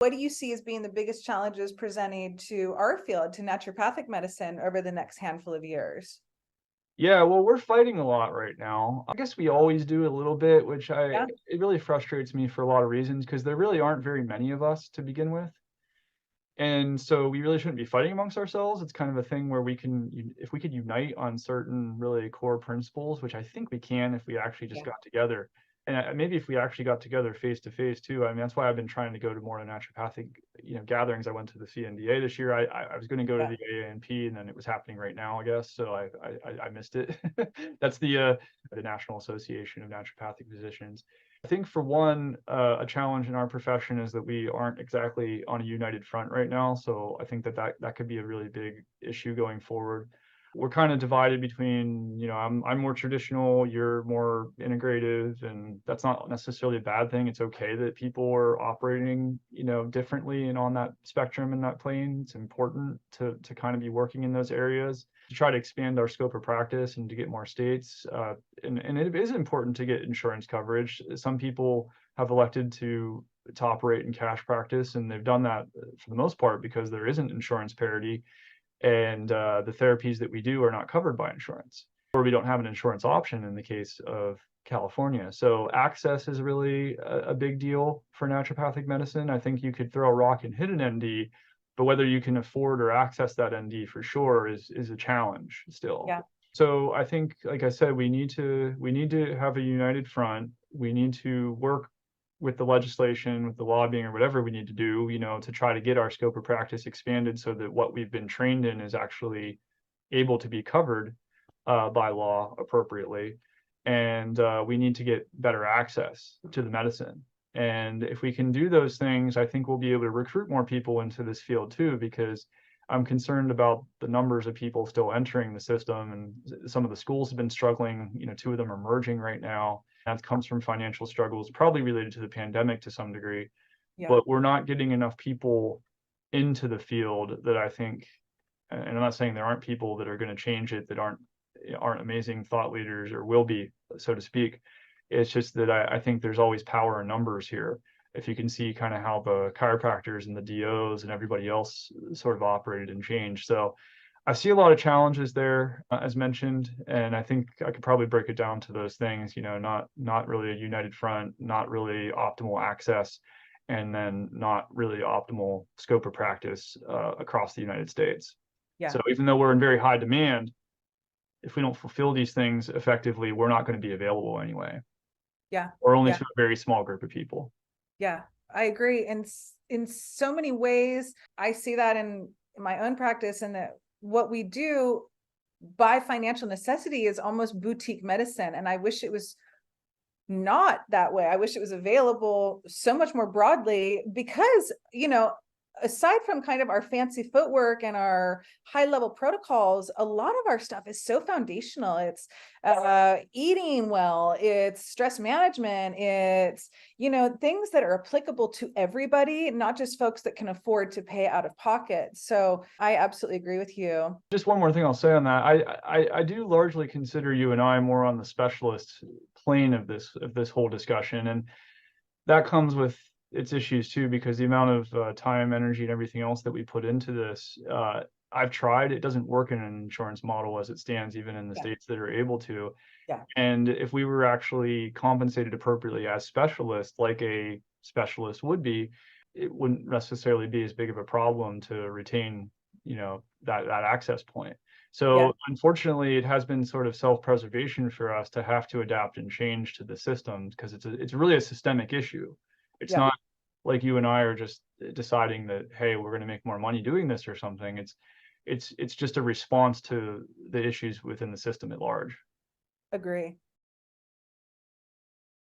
What do you see as being the biggest challenges presenting to our field, to naturopathic medicine, over the next handful of years? Yeah, well, we're fighting a lot right now. I guess we always do a little bit, which Yeah, it really frustrates me for a lot of reasons because there really aren't very many of us to begin with. And so we really shouldn't be fighting amongst ourselves. It's kind of a thing where if we could unite on certain really core principles, which I think we can if we actually just yeah, got together. And maybe if we actually got together face to face too. I mean, that's why I've been trying to go to more naturopathic, gatherings. I went to the CNDA this year. I was going to go to yeah, the AANP, and then it was happening right now, I guess. So I missed it. That's the National Association of Naturopathic Physicians. I think for one, a challenge in our profession is that we aren't exactly on a united front right now. So I think that could be a really big issue going forward. We're kind of divided between, I'm more traditional, you're more integrative, and that's not necessarily a bad thing. It's okay that people are operating, differently and on that spectrum and that plane. It's important to kind of be working in those areas to try to expand our scope of practice and to get more states. And it is important to get insurance coverage. Some people have elected to operate in cash practice, and they've done that for the most part because there isn't insurance parity, and the therapies that we do are not covered by insurance, or we don't have an insurance option in the case of California. So access is really a big deal for naturopathic medicine. I think you could throw a rock and hit an ND, but whether you can afford or access that ND for sure is a challenge still. yeah, So I think, like I said, we need to have a united front. We need to work with the legislation, with the lobbying, or whatever we need to do, to try to get our scope of practice expanded so that what we've been trained in is actually able to be covered by law appropriately. And we need to get better access to the medicine. And if we can do those things, I think we'll be able to recruit more people into this field too, because I'm concerned about the numbers of people still entering the system. And some of the schools have been struggling. Two of them are merging right now. That comes from financial struggles, probably related to the pandemic to some degree. yeah, But we're not getting enough people into the field that I think, and I'm not saying there aren't people that are going to change it that aren't amazing thought leaders or will be, so to speak. It's just that I think there's always power in numbers here. If you can see kind of how the chiropractors and the DOs and everybody else sort of operated and changed. So I see a lot of challenges there, as mentioned, and I think I could probably break it down to those things. Not really a united front, not really optimal access, and then not really optimal scope of practice across the United States. yeah, So even though we're in very high demand, if we don't fulfill these things effectively, we're not going to be available anyway, yeah, or only yeah, to a very small group of people. yeah. I agree. And in so many ways, I see that in my own practice, and that what we do by financial necessity is almost boutique medicine. And I wish it was not that way. I wish it was available so much more broadly, because, aside from kind of our fancy footwork and our high level protocols, a lot of our stuff is so foundational. It's eating well, it's stress management, it's, things that are applicable to everybody, not just folks that can afford to pay out of pocket. So I absolutely agree with you. Just one more thing I'll say on that. I do largely consider you and I more on the specialist plane of this whole discussion, and that comes with its issues too, because the amount of time, energy, and everything else that we put into this, I've tried. It doesn't work in an insurance model as it stands, even in the Yeah, states that are able to. yeah, And if we were actually compensated appropriately as specialists, like a specialist would be, it wouldn't necessarily be as big of a problem to retain, that access point. yeah, So unfortunately, it has been sort of self-preservation for us to have to adapt and change to the system because it's really a systemic issue. It's yeah. not like you and I are just deciding that, hey, we're going to make more money doing this or something. It's just a response to the issues within the system at large. Agree.